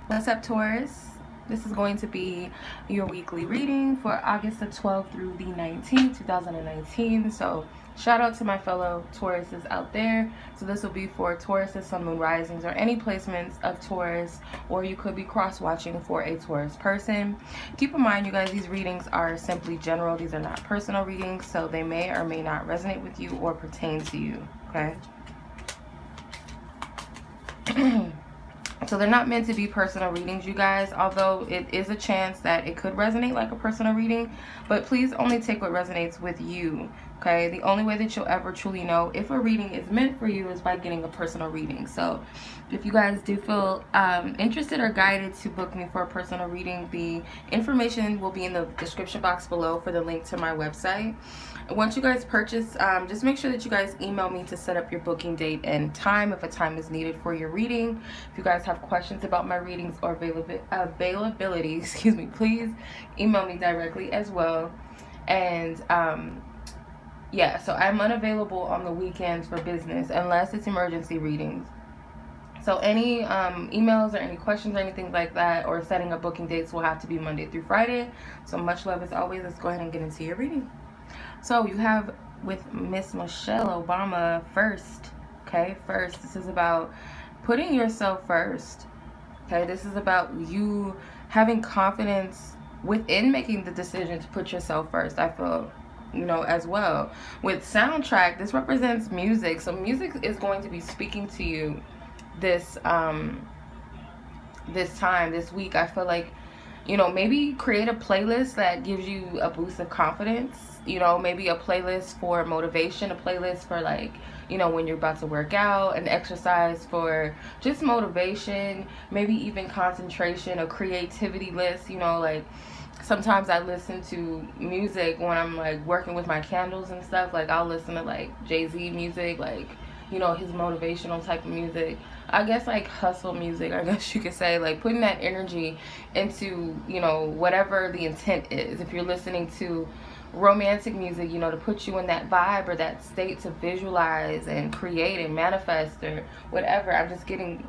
What's up, Taurus? This is going to be your weekly reading for August the 12th through the 19th, 2019. So shout out to my fellow Tauruses out there. So this will be for Tauruses, Sun, Moon, Risings, or any placements of Taurus, or you could be cross-watching for a Taurus person. Keep in mind, you guys, these readings are simply general. These are not personal readings, so they may or may not resonate with you or pertain to you, okay? So they're not meant to be personal readings, you guys, although it is a chance that it could resonate like a personal reading. But please only take what resonates with you, okay? The only way that you'll ever truly know if a reading is meant for you is by getting a personal reading. So if you guys do feel interested or guided to book me for a personal reading, the information will be in the description box below for the link to my website. Once you guys purchase, just make sure that you guys email me to set up your booking date and time if a time is needed for your reading. If you guys have questions about my readings or availability, excuse me, please email me directly as well. And yeah, so I'm unavailable on the weekends for business unless it's emergency readings. So any emails or any questions or anything like that, or setting up booking dates, will have to be Monday through Friday. So much love as always. Let's go ahead and get into your reading. So you have with Miss Michelle Obama first, okay? First, this is about putting yourself first, okay? This is about you having confidence within making the decision to put yourself first, I feel, you know, as well. With soundtrack, this represents music. So music is going to be speaking to you this this week. I feel like, you know, maybe create a playlist that gives you a boost of confidence. You know, maybe a playlist for motivation, a playlist for, like, you know, when you're about to work out, an exercise for just motivation, maybe even concentration, a creativity list. You know, like sometimes I listen to music when I'm like working with my candles and stuff. Like I'll listen to like Jay-Z music, like, you know, his motivational type of music. I guess like hustle music, I guess you could say, like putting that energy into, you know, whatever the intent is. If you're listening to romantic music, you know, to put you in that vibe or that state to visualize and create and manifest or whatever. I'm just getting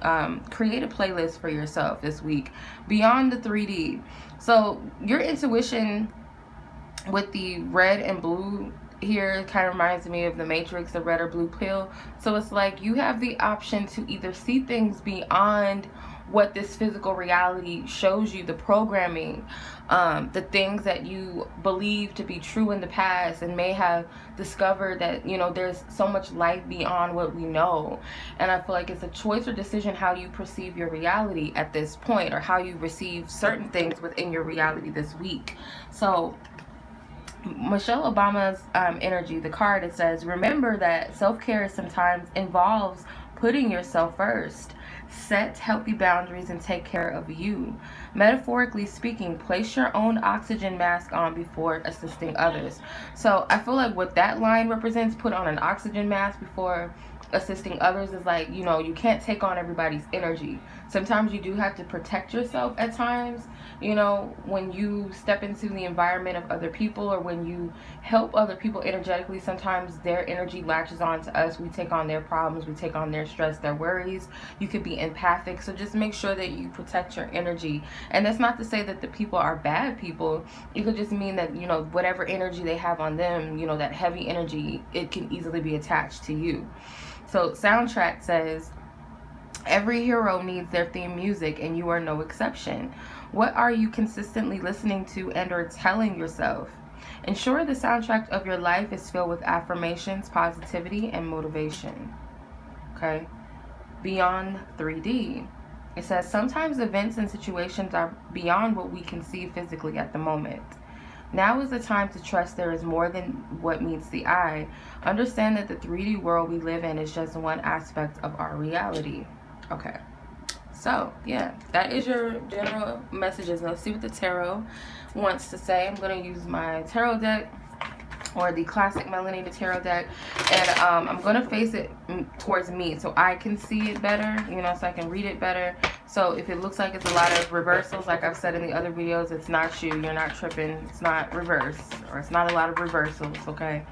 create a playlist for yourself this week beyond the 3D. So your intuition with the red and blue here kind of reminds me of the Matrix, the red or blue pill. So it's like you have the option to either see things beyond what this physical reality shows you, the programming, the things that you believe to be true in the past, and may have discovered that, you know, there's so much life beyond what we know. And I feel like it's a choice or decision how you perceive your reality at this point, or how you receive certain things within your reality this week. So Michelle Obama's energy, the card, it says, remember that self-care sometimes involves putting yourself first. Set healthy boundaries and take care of you. Metaphorically speaking, place your own oxygen mask on before assisting others. So I feel like what that line represents, put on an oxygen mask before assisting others, is like, you know, you can't take on everybody's energy. Sometimes you do have to protect yourself at times, you know, when you step into the environment of other people, or when you help other people energetically. Sometimes their energy latches on to us. We take on their problems, we take on their stress, their worries. You could be empathic, so just make sure that you protect your energy. And that's not to say that the people are bad people. It could just mean that, you know, whatever energy they have on them, you know, that heavy energy, it can easily be attached to you. So soundtrack says, every hero needs their theme music, and you are no exception. What are you consistently listening to and or telling yourself? Ensure the soundtrack of your life is filled with affirmations, positivity, and motivation. Okay? Beyond 3D. It says, sometimes events and situations are beyond what we can see physically at the moment. Now is the time to trust there is more than what meets the eye. Understand that the 3D world we live in is just one aspect of our reality. Okay. So, yeah, that is your general messages. Let's see what the tarot wants to say. I'm going to use my tarot deck, or the classic Melanita tarot deck, and I'm going to face it towards me so I can see it better, you know, so I can read it better. So if it looks like it's a lot of reversals, like I've said in the other videos, it's not you. You're not tripping. It's not reversed, or it's not a lot of reversals, okay?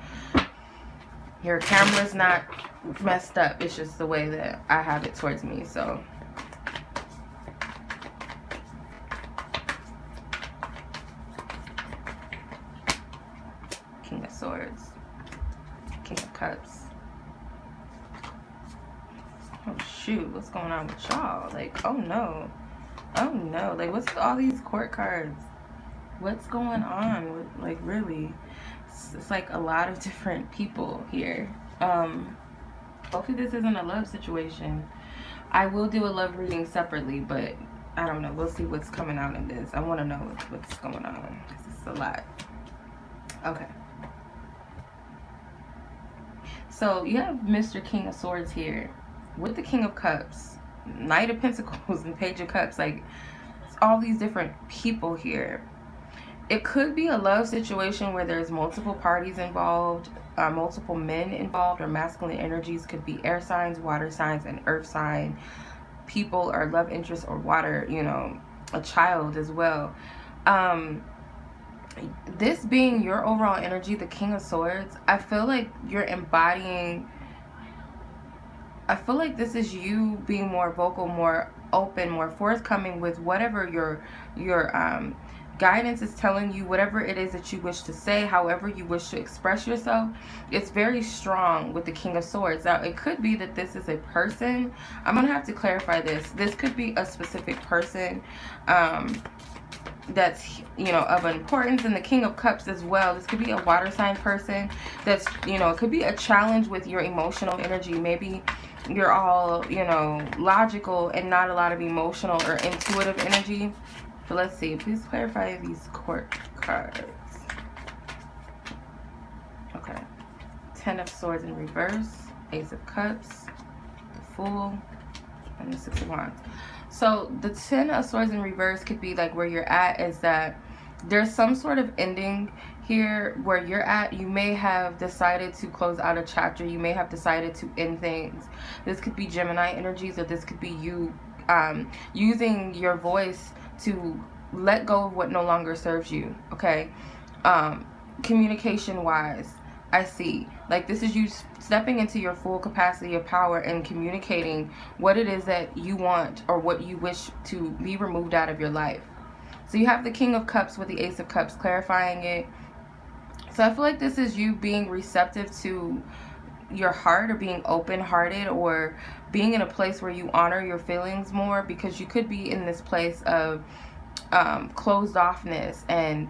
Your camera's not messed up. It's just the way that I have it towards me, so. Swords. King of Cups. Oh shoot, what's going on with y'all? Like, oh no. Oh no. Like, what's with all these court cards? What's going on with, like, really? It's like a lot of different people here. Hopefully this isn't a love situation. I will do a love reading separately, but I don't know. We'll see what's coming out in this. I want to know what's going on, because it's a lot. Okay. So you have Mr. King of Swords here with the King of Cups, Knight of Pentacles, and Page of Cups. Like, it's all these different people here. It could be a love situation where there's multiple parties involved, multiple men involved, or masculine energies. Could be air signs, water signs, and earth sign people, or love interest, or water, you know, a child as well. This being your overall energy, the King of Swords, I feel like you're embodying, I feel like this is you being more vocal, more open, more forthcoming with whatever your guidance is telling you, whatever it is that you wish to say, however you wish to express yourself. It's very strong with the King of Swords. Now, it could be that this is a person. I'm going to have to clarify this. This could be a specific person that's, you know, of importance. And the King of Cups as well. This could be a water sign person that's, you know, it could be a challenge with your emotional energy. Maybe you're all, you know, logical and not a lot of emotional or intuitive energy. So let's see. Please clarify these court cards. Okay. 10 of Swords in reverse. Ace of Cups. The Fool. And the 6 of Wands. So the 10 of Swords in reverse could be like where you're at is that there's some sort of ending here where you're at. You may have decided to close out a chapter. You may have decided to end things. This could be Gemini energies, or this could be you using your voice to let go of what no longer serves you. Okay. Communication wise, I see like this is you stepping into your full capacity of power and communicating what it is that you want or what you wish to be removed out of your life. So you have the King of Cups with the Ace of Cups clarifying it. So I feel like this is you being receptive to your heart, or being open-hearted, or being in a place where you honor your feelings more, because you could be in this place of closed offness and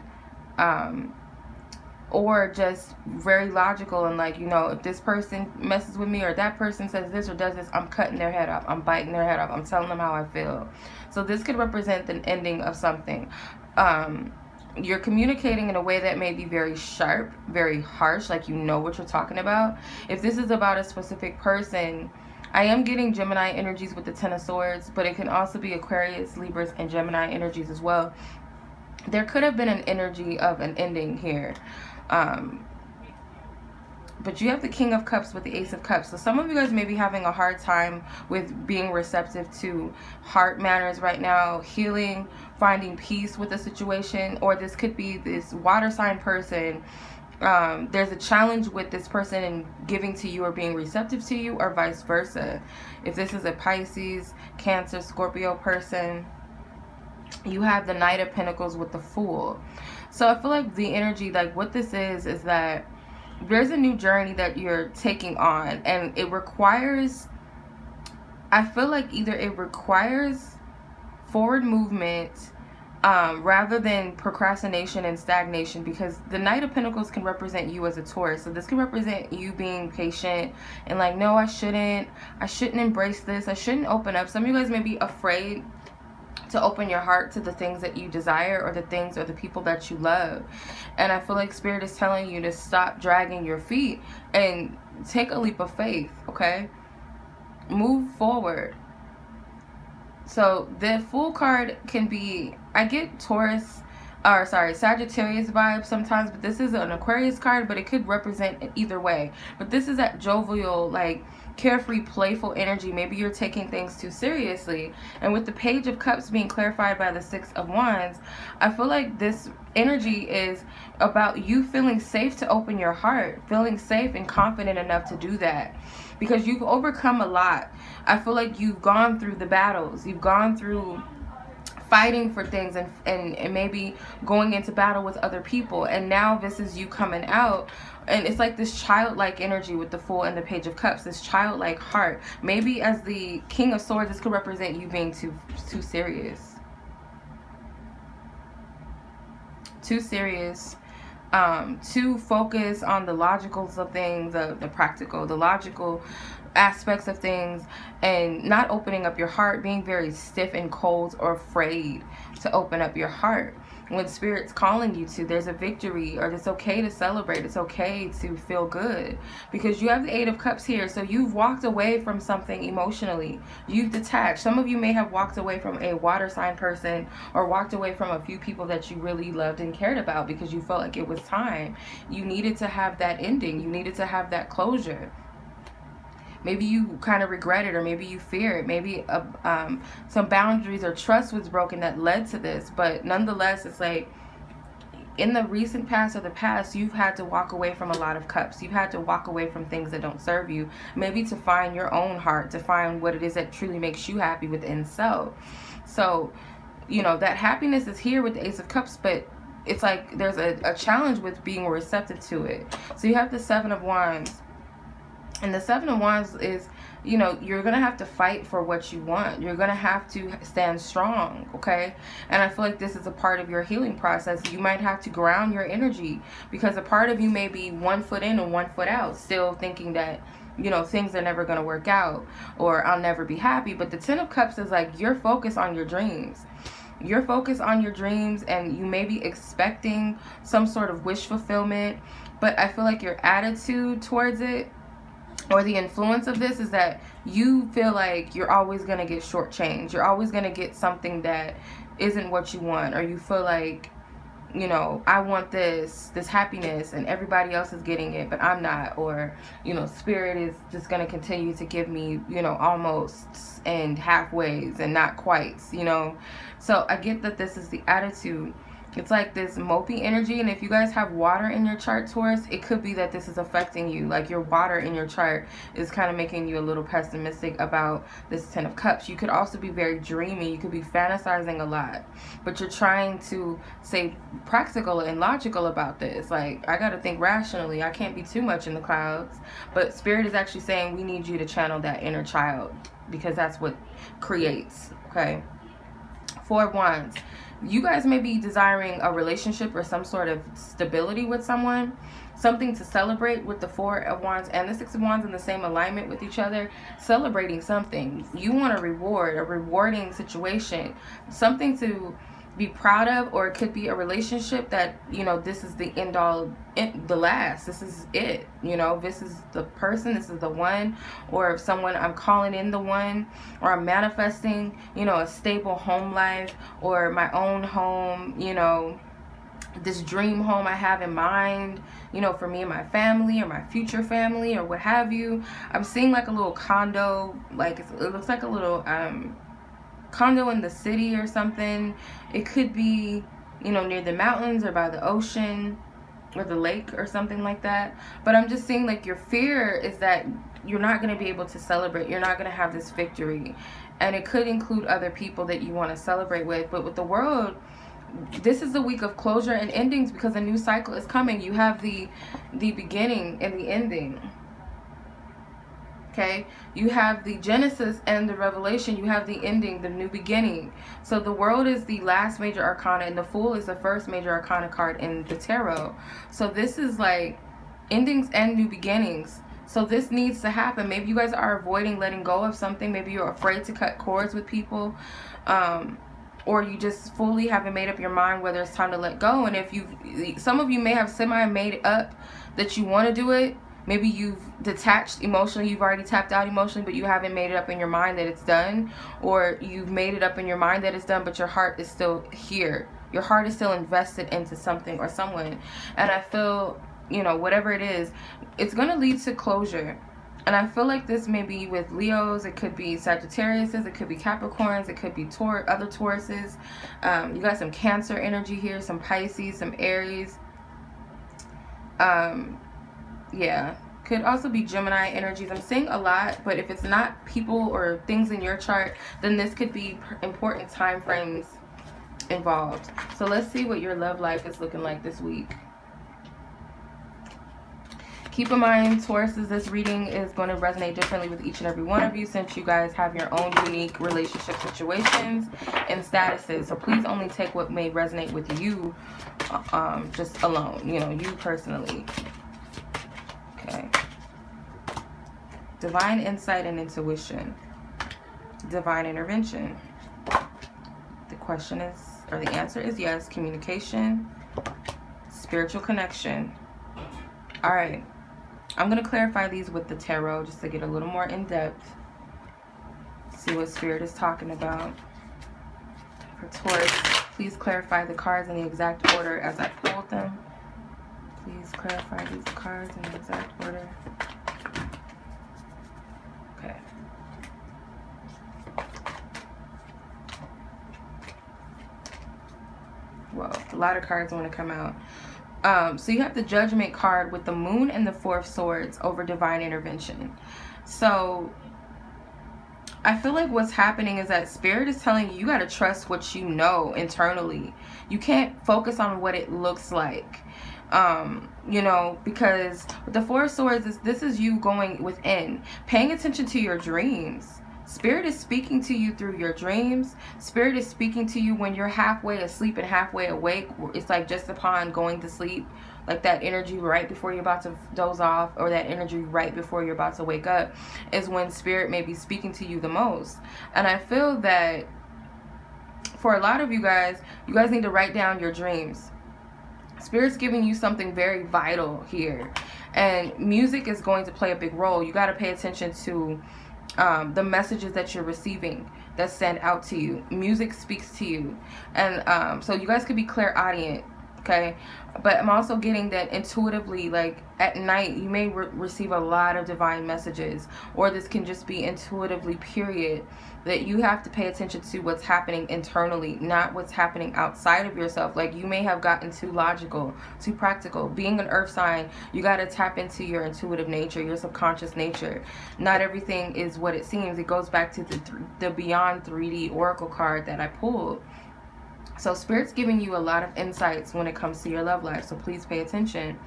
or just very logical and like, you know, if this person messes with me or that person says this or does this, I'm cutting their head off, I'm biting their head off, I'm telling them how I feel. So this could represent an ending of something. You're communicating in a way that may be very sharp, very harsh, like you know what you're talking about. If this is about a specific person, I am getting Gemini energies with the 10 of Swords, but it can also be Aquarius, Libras, and Gemini energies as well. There could have been an energy of an ending here. But you have the King of Cups with the Ace of Cups. So some of you guys may be having a hard time with being receptive to heart matters right now, healing, finding peace with a situation. Or this could be this water sign person. There's a challenge with this person in giving to you or being receptive to you, or vice versa. If this is a Pisces, Cancer, Scorpio person, you have the Knight of Pentacles with the Fool. So I feel like the energy, like what this is that there's a new journey that you're taking on, and it requires, I feel like either it requires forward movement rather than procrastination and stagnation, because the Knight of Pentacles can represent you as a Taurus. So this can represent you being patient and like, no, I shouldn't embrace this, I shouldn't open up. Some of you guys may be afraid to open your heart to the things that you desire, or the things or the people that you love. And I feel like Spirit is telling you to stop dragging your feet and take a leap of faith. Okay, move forward. So the Fool card can be, I get Taurus, or sorry, Sagittarius vibe sometimes, but this is an Aquarius card, but it could represent either way. But this is that jovial, like carefree, playful energy. Maybe you're taking things too seriously. And with the Page of Cups being clarified by the 6 of Wands, I feel like this energy is about you feeling safe to open your heart, feeling safe and confident enough to do that, because you've overcome a lot. I feel like you've gone through the battles, you've gone through fighting for things, and maybe going into battle with other people. And now this is you coming out, and it's like this childlike energy with the Fool and the Page of Cups, this childlike heart. Maybe as the King of Swords, this could represent you being too serious. Too serious. To focus on the logicals of things, the practical, the logical aspects of things, and not opening up your heart, being very stiff and cold or afraid to open up your heart. When Spirit's calling you to, there's a victory, or it's okay to celebrate. It's okay to feel good, because you have the Eight of Cups here. So you've walked away from something emotionally. You've detached. Some of you may have walked away from a water sign person, or walked away from a few people that you really loved and cared about, because you felt like it was time. You needed to have that ending. You needed to have that closure. Maybe you kind of regret it, or maybe you fear it. Maybe some boundaries or trust was broken that led to this. But nonetheless, it's like in the recent past or the past, you've had to walk away from a lot of cups. You've had to walk away from things that don't serve you. Maybe to find your own heart, to find what it is that truly makes you happy within self. So, you know, that happiness is here with the Ace of Cups, but it's like there's a challenge with being receptive to it. So you have the Seven of Wands. And the Seven of Wands is, you know, you're going to have to fight for what you want. You're going to have to stand strong, okay? And I feel like this is a part of your healing process. You might have to ground your energy, because a part of you may be 1 foot in and 1 foot out, still thinking that, you know, things are never going to work out, or I'll never be happy. But the Ten of Cups is like you're focused on your dreams. You're focused on your dreams, and you may be expecting some sort of wish fulfillment. But I feel like your attitude towards it, or the influence of this, is that you feel like you're always going to get shortchanged. You're always going to get something that isn't what you want. Or you feel like, you know, I want this happiness and everybody else is getting it, but I'm not. Or, you know, Spirit is just going to continue to give me, you know, almost and halfways and not quite, you know. So I get that this is the attitude. It's like this mopey energy. And if you guys have water in your chart, Taurus, it could be that this is affecting you. Like your water in your chart is kind of making you a little pessimistic about this Ten of Cups. You could also be very dreamy. You could be fantasizing a lot, but you're trying to stay practical and logical about this. Like, I got to think rationally. I can't be too much in the clouds. But Spirit is actually saying we need you to channel that inner child, because that's what creates, okay? Four of Wands. You guys may be desiring a relationship or some sort of stability with someone, something to celebrate with the Four of Wands and the Six of Wands in the same alignment with each other, celebrating something. You want a reward, a rewarding situation, something to be proud of, or it could be a relationship that, you know, this is the end all, the last, this is it, you know, this is the person, this is the one. Or if someone, I'm calling in the one, or I'm manifesting, you know, a stable home life, or my own home, you know, this dream home I have in mind, you know, for me and my family, or my future family, or what have you. I'm seeing like a little condo, like it looks like a little condo in the city or something. It could be, you know, near the mountains or by the ocean or the lake or something like that. But I'm just seeing like your fear is that you're not going to be able to celebrate. You're not going to have this victory. And it could include other people that you want to celebrate with. But with the World, this is the week of closure and endings, because a new cycle is coming. You have the beginning and the ending. Okay, you have the Genesis and the Revelation. You have the ending, the new beginning. So the World is the last major arcana, and the Fool is the first major arcana card in the tarot. So this is like endings and new beginnings. So this needs to happen. Maybe you guys are avoiding letting go of something. Maybe you're afraid to cut cords with people, or you just fully haven't made up your mind whether it's time to let go. And if some of you may have made up that you want to do it. Maybe you've detached emotionally, you've already tapped out emotionally, but you haven't made it up in your mind that it's done. Or you've made it up in your mind that it's done, but your heart is still here. Your heart is still invested into something or someone. And I feel, you know, whatever it is, it's going to lead to closure. And I feel like this may be with Leos, it could be Sagittariuses, it could be Capricorns, it could be other Tauruses. You got some Cancer energy here, some Pisces, some Aries. Yeah, could also be Gemini energies. I'm seeing a lot, but if it's not people or things in your chart, then this could be important time frames involved. So let's see what your love life is looking like this week. Keep in mind, Tauruses, this reading is going to resonate differently with each and every one of you, since you guys have your own unique relationship situations and statuses. So please only take what may resonate with you, just alone, you know, you personally. Okay. Divine insight and intuition. Divine intervention. The question is, or the answer is yes. Communication. Spiritual connection. All right. I'm going to clarify these with the tarot just to get a little more in depth. See what Spirit is talking about. For Taurus, please clarify the cards in the exact order as I pulled them. Please clarify these cards in the exact order. Okay. Whoa, a lot of cards want to come out. So you have the Judgment card with the Moon and the Four of Swords over divine intervention. So I feel like what's happening is that Spirit is telling you, you got to trust what you know internally. You can't focus on what it looks like. You know, because the Four of Swords, this is you going within, paying attention to your dreams. Spirit is speaking to you through your dreams. Spirit is speaking to you when you're halfway asleep and halfway awake. It's like just upon going to sleep, like that energy right before you're about to doze off, or that energy right before you're about to wake up, is when Spirit may be speaking to you the most. And I feel that for a lot of you guys need to write down your dreams. Spirit's giving you something very vital here. And music is going to play a big role. You got to pay attention to the messages that you're receiving that stand out to you. Music speaks to you. And so you guys could be clairaudient, okay? But I'm also getting that intuitively, like at night, you may receive a lot of divine messages. Or this can just be intuitively, period. That you have to pay attention to what's happening internally, not what's happening outside of yourself. Like you may have gotten too logical, too practical. Being an earth sign, you got to tap into your intuitive nature, your subconscious nature. Not everything is what it seems. It goes back to the Beyond 3D Oracle card that I pulled. So Spirit's giving you a lot of insights when it comes to your love life. So please pay attention.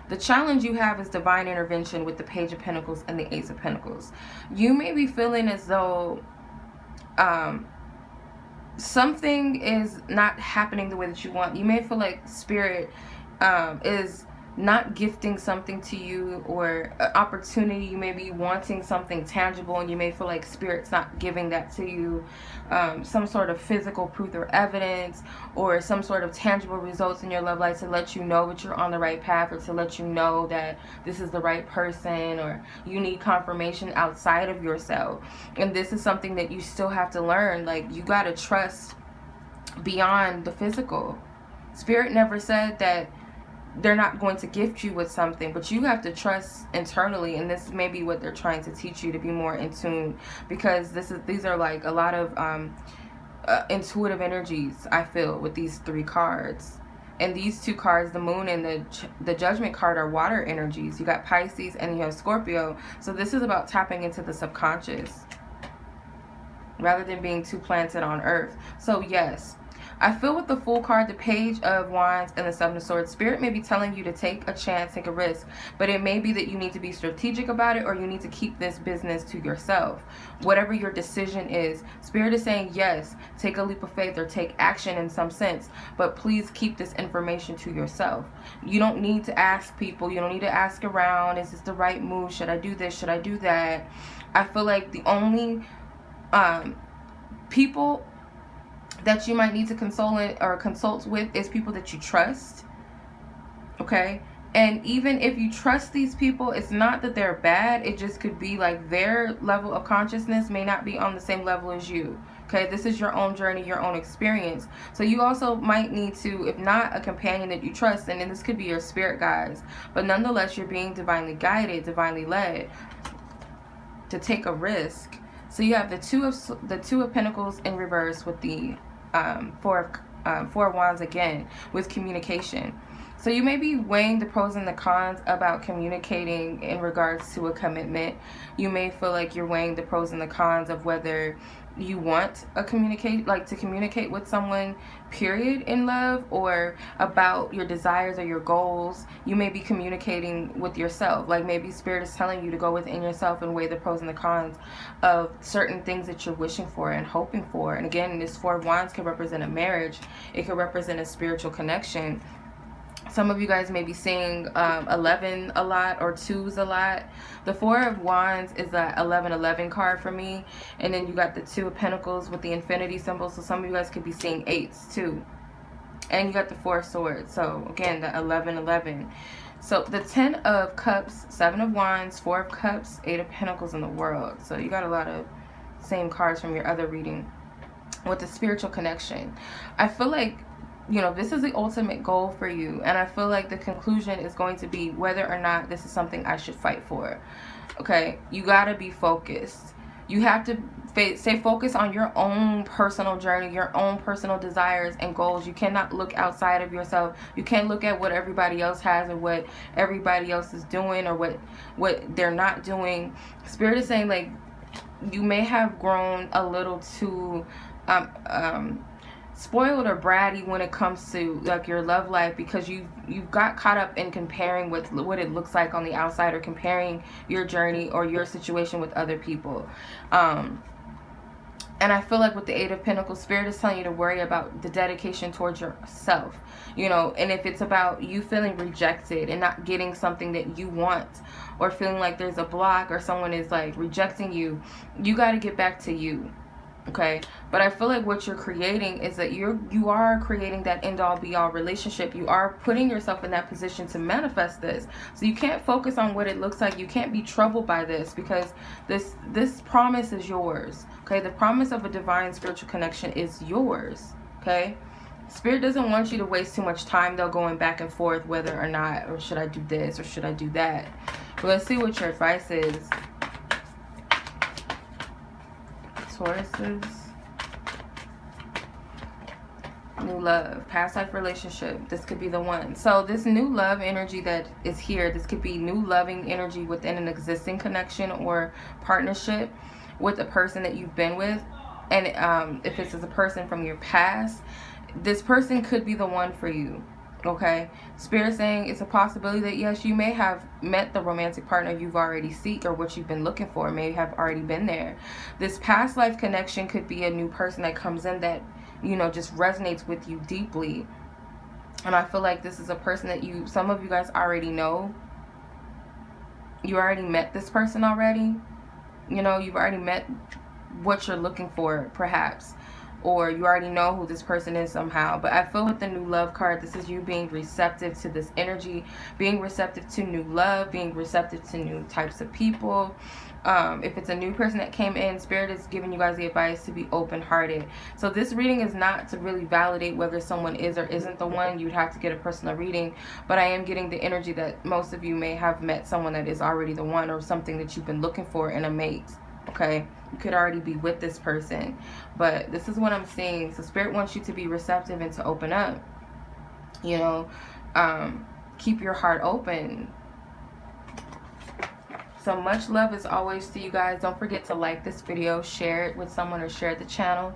The challenge you have is divine intervention with the Page of Pentacles and the Ace of Pentacles. You may be feeling as though something is not happening the way that you want. You may feel like Spirit is not gifting something to you, or an opportunity. You may be wanting something tangible and you may feel like Spirit's not giving that to you. Some sort of physical proof or evidence, or some sort of tangible results in your love life to let you know that you're on the right path, or to let you know that this is the right person, or you need confirmation outside of yourself. And this is something that you still have to learn. Like, you got to trust beyond the physical. Spirit never said that they're not going to gift you with something, but you have to trust internally. And this may be what they're trying to teach you, to be more in tune, because these are like a lot of intuitive energies I feel with these three cards. And these two cards, the Moon and the Judgment card, are water energies. You got Pisces and you have Scorpio. So this is about tapping into the subconscious rather than being too planted on earth. So yes, I feel with the Fool card, the Page of Wands, and the Seven of Swords, Spirit may be telling you to take a chance, take a risk. But it may be that you need to be strategic about it, or you need to keep this business to yourself. Whatever your decision is, Spirit is saying yes, take a leap of faith or take action in some sense. But please keep this information to yourself. You don't need to ask people. You don't need to ask around. Is this the right move? Should I do this? Should I do that? I feel like the only people that you might need to consult with is people that you trust. Okay? And even if you trust these people, it's not that they're bad. It just could be like their level of consciousness may not be on the same level as you. Okay? This is your own journey, your own experience. So you also might need to, if not a companion that you trust, and then this could be your spirit guides, but nonetheless, you're being divinely guided, divinely led to take a risk. So you have the Two of Pentacles in reverse with the Four of Wands again with communication. So you may be weighing the pros and the cons about communicating in regards to a commitment. You may feel like you're weighing the pros and the cons of whether you want a to communicate with someone, period, in love, or about your desires or your goals. You may be communicating with yourself. Like maybe Spirit is telling you to go within yourself and weigh the pros and the cons of certain things that you're wishing for and hoping for. And again, this Four of Wands can represent a marriage. It could represent a spiritual connection. Some of you guys may be seeing 11 a lot, or 2s a lot. The Four of Wands is a 11-11 card for me. And then you got the 2 of Pentacles with the infinity symbol. So some of you guys could be seeing 8s too. And you got the 4 of Swords. So again, the 11-11. So the 10 of Cups, 7 of Wands, 4 of Cups, 8 of Pentacles in the World. So you got a lot of same cards from your other reading with the spiritual connection. I feel like, you know, this is the ultimate goal for you. And I feel like the conclusion is going to be whether or not this is something I should fight for. Okay? You got to be focused. You have to stay focused on your own personal journey, your own personal desires and goals. You cannot look outside of yourself. You can't look at what everybody else has or what everybody else is doing or what they're not doing. Spirit is saying, like, you may have grown a little too spoiled or bratty when it comes to like your love life, because you've got caught up in comparing with what it looks like on the outside, or comparing your journey or your situation with other people. And I feel like with the 8 of Pentacles, Spirit is telling you to worry about the dedication towards yourself, you know. And if it's about you feeling rejected and not getting something that you want, or feeling like there's a block or someone is like rejecting you, you got to get back to you. Okay, but I feel like what you're creating is that you are creating that end-all be-all relationship. You are putting yourself in that position to manifest this. So you can't focus on what it looks like. You can't be troubled by this, because this promise is yours. Okay, the promise of a divine spiritual connection is yours. Okay, Spirit doesn't want you to waste too much time though going back and forth whether or not, or should I do this or should I do that. But let's see what your advice is. Tauruses. New love, past life relationship. This could be the one. So this new love energy that is here, this could be new loving energy within an existing connection or partnership with a person that you've been with. And if this is a person from your past, this person could be the one for you. Okay, Spirit saying it's a possibility that yes, you may have met the romantic partner you've already seek, or what you've been looking for, may have already been there. This past life connection could be a new person that comes in that, you know, just resonates with you deeply. And I feel like this is a person that some of you guys already know. You already met this person already. You know, you've already met what you're looking for, perhaps. Or you already know who this person is somehow. But I feel with the new love card, this is you being receptive to this energy, being receptive to new love, being receptive to new types of people. If it's a new person that came in, Spirit is giving you guys the advice to be open-hearted. So this reading is not to really validate whether someone is or isn't the one. You'd have to get a personal reading. But I am getting the energy that most of you may have met someone that is already the one, or something that you've been looking for in a mate. Okay, you could already be with this person, but this is what I'm seeing. So Spirit wants you to be receptive and to open up, you know. Keep your heart open. So much love as always to you guys. Don't forget to like this video, share it with someone, or share the channel.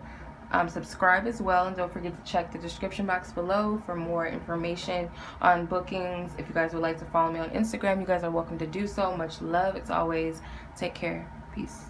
Subscribe as well, and don't forget to check the description box below for more information on bookings. If you guys would like to follow me on Instagram, you guys are welcome to do so. Much love as always. Take care. Peace.